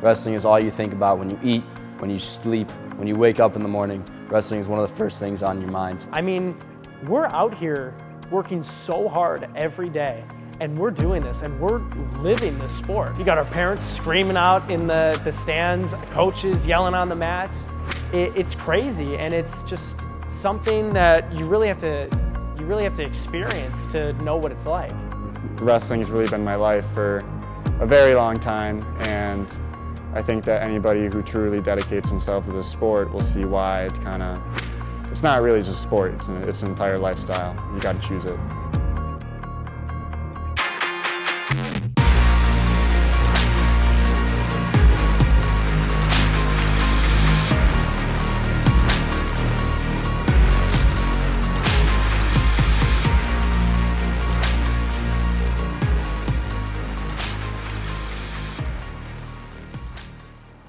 Wrestling is all you think about when you eat, when you sleep, when you wake up in the morning. Wrestling is one of the first things on your mind. I mean, we're out here working so hard every day, and we're doing this, and we're living this sport. You got our parents screaming out in the stands, coaches yelling on the mats. It's crazy, and it's just something that you really have to experience to know what it's like. Wrestling has really been my life for a very long time, and I think that anybody who truly dedicates himself to the sport will see why it's not really just a sport, it's an entire lifestyle. You got to choose it.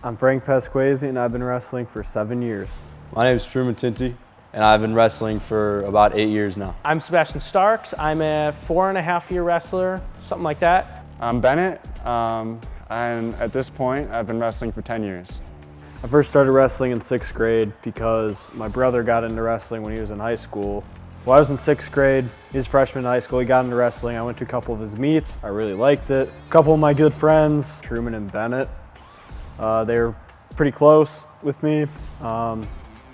I'm Frank Pasquesi, and I've been wrestling for 7 years. My name is Truman Tinty, and I've been wrestling for about 8 years now. I'm Sebastian Starks. I'm a 4.5-year wrestler, something like that. I'm Bennett, and at this point, I've been wrestling for 10 years. I first started wrestling in 6th grade because my brother got into wrestling when he was in high school. Well, I was in 6th grade, he was a freshman in high school, he got into wrestling. I went to a couple of his meets, I really liked it. A couple of my good friends, Truman and Bennett, they were pretty close with me.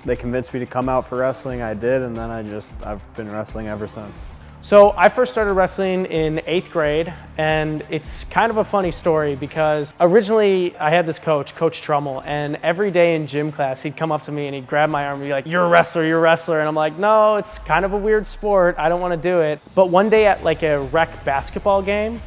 They convinced me to come out for wrestling, I did, and then I've been wrestling ever since. So I first started wrestling in 8th grade, and it's kind of a funny story because originally I had this coach, Coach Trummel, and every day in gym class he'd come up to me and he'd grab my arm and be like, "You're a wrestler, you're a wrestler." And I'm like, "No, it's kind of a weird sport, I don't want to do it." But one day at like a rec basketball game,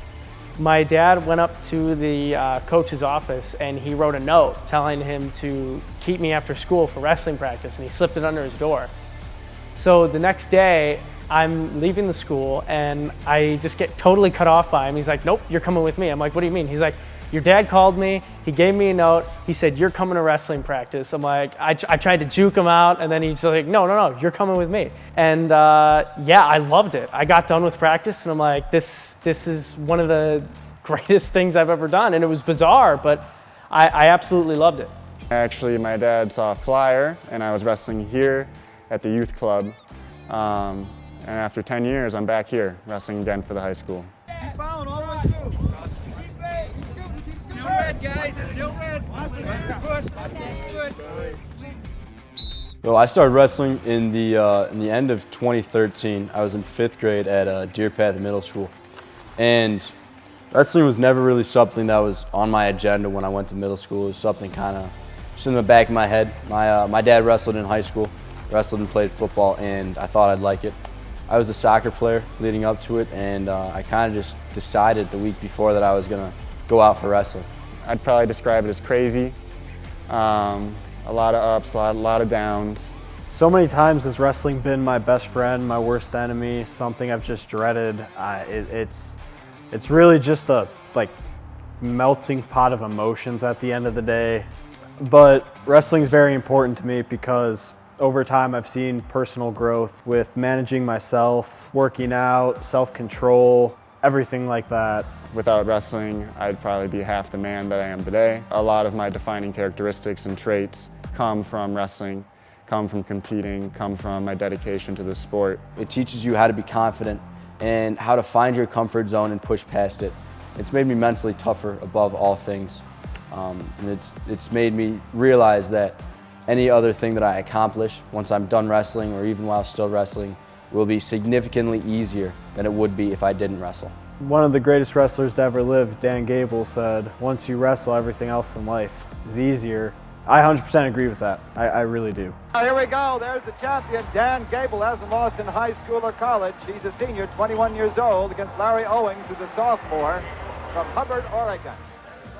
my dad went up to the coach's office and he wrote a note telling him to keep me after school for wrestling practice, and he slipped it under his door. So the next day, I'm leaving the school and I just get totally cut off by him. He's like, "Nope, you're coming with me." I'm like, "What do you mean?" He's like, "Your dad called me, he gave me a note, he said, you're coming to wrestling practice." I'm like, I tried to juke him out, and then he's like, no, you're coming with me. And yeah, I loved it. I got done with practice and I'm like, this is one of the greatest things I've ever done. And it was bizarre, but I absolutely loved it. Actually, my dad saw a flyer, and I was wrestling here at the youth club. And after 10 years, I'm back here, wrestling again for the high school. Keep plowing all the way through. Still red, guys. Still red. Well, I started wrestling in the end of 2013. I was in 5th grade at Deer Path Middle School, and wrestling was never really something that was on my agenda when I went to middle school. It was something kind of just in the back of my head. My dad wrestled in high school, wrestled and played football, and I thought I'd like it. I was a soccer player leading up to it, and I kind of just decided the week before that I was gonna go out for wrestling. I'd probably describe it as crazy. A lot of ups, a lot of downs. So many times has wrestling been my best friend, my worst enemy, something I've just dreaded. It's really just a melting pot of emotions at the end of the day. But wrestling is very important to me because over time I've seen personal growth with managing myself, working out, self-control, everything like that. Without wrestling, I'd probably be half the man that I am today. A lot of my defining characteristics and traits come from wrestling, come from competing, come from my dedication to the sport. It teaches you how to be confident and how to find your comfort zone and push past it. It's made me mentally tougher above all things. And it's made me realize that any other thing that I accomplish once I'm done wrestling or even while still wrestling will be significantly easier than it would be if I didn't wrestle. One of the greatest wrestlers to ever live, Dan Gable, said, "Once you wrestle, everything else in life is easier." I 100% agree with that. I really do. Here we go. There's the champion. Dan Gable hasn't lost in high school or college. He's a senior, 21 years old, against Larry Owings, who's a sophomore from Hubbard, Oregon.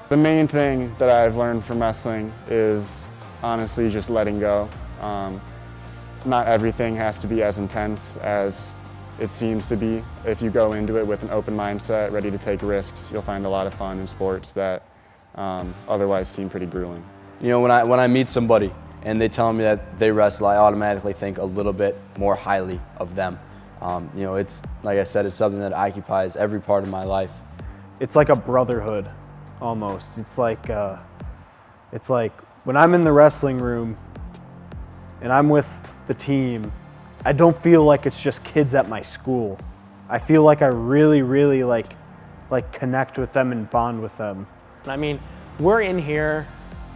The main thing that I've learned from wrestling is honestly just letting go. Not everything has to be as intense as it seems to be. If you go into it with an open mindset, ready to take risks, you'll find a lot of fun in sports that otherwise seem pretty grueling. You know, when I meet somebody and they tell me that they wrestle, I automatically think a little bit more highly of them. You know, it's, like I said, it's something that occupies every part of my life. It's like a brotherhood, almost. It's like It's like when I'm in the wrestling room and I'm with the team, I don't feel like it's just kids at my school. I feel like I really, really like connect with them and bond with them. I mean, we're in here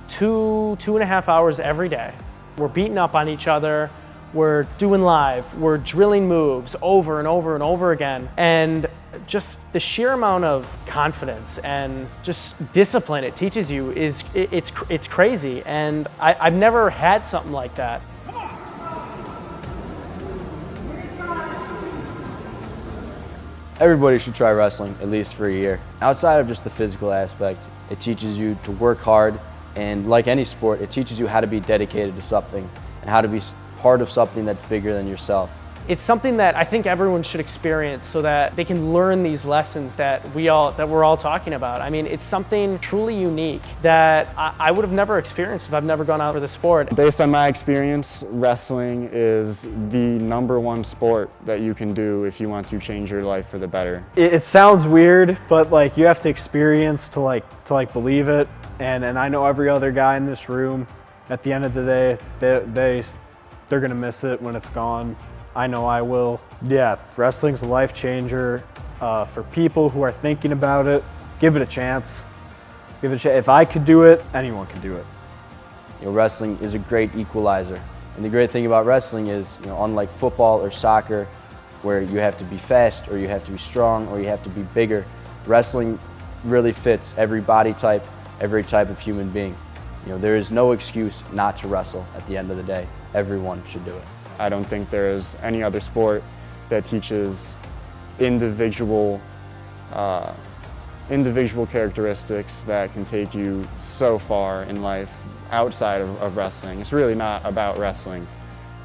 2.5 hours every day. We're beating up on each other. We're doing live. We're drilling moves over and over and over again. And just the sheer amount of confidence and just discipline it teaches you it's crazy. And I've never had something like that. Everybody should try wrestling at least for a year. Outside of just the physical aspect, it teaches you to work hard, and like any sport, it teaches you how to be dedicated to something and how to be part of something that's bigger than yourself. It's something that I think everyone should experience so that they can learn these lessons that we're all talking about. I mean, it's something truly unique that I would have never experienced if I've never gone out for the sport. Based on my experience, wrestling is the #1 sport that you can do if you want to change your life for the better. It sounds weird, but like you have to experience to believe it. And I know every other guy in this room, at the end of the day, they're gonna miss it when it's gone. I know I will. Yeah, wrestling's a life changer for people who are thinking about it. Give it a chance. Give it a chance. If I could do it, anyone can do it. You know, wrestling is a great equalizer. And the great thing about wrestling is, you know, unlike football or soccer, where you have to be fast or you have to be strong or you have to be bigger, wrestling really fits every body type, every type of human being. You know, there is no excuse not to wrestle at the end of the day. Everyone should do it. I don't think there is any other sport that teaches individual characteristics that can take you so far in life outside of wrestling. It's really not about wrestling.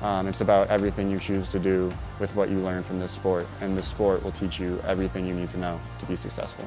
It's about everything you choose to do with what you learn from this sport, and this sport will teach you everything you need to know to be successful.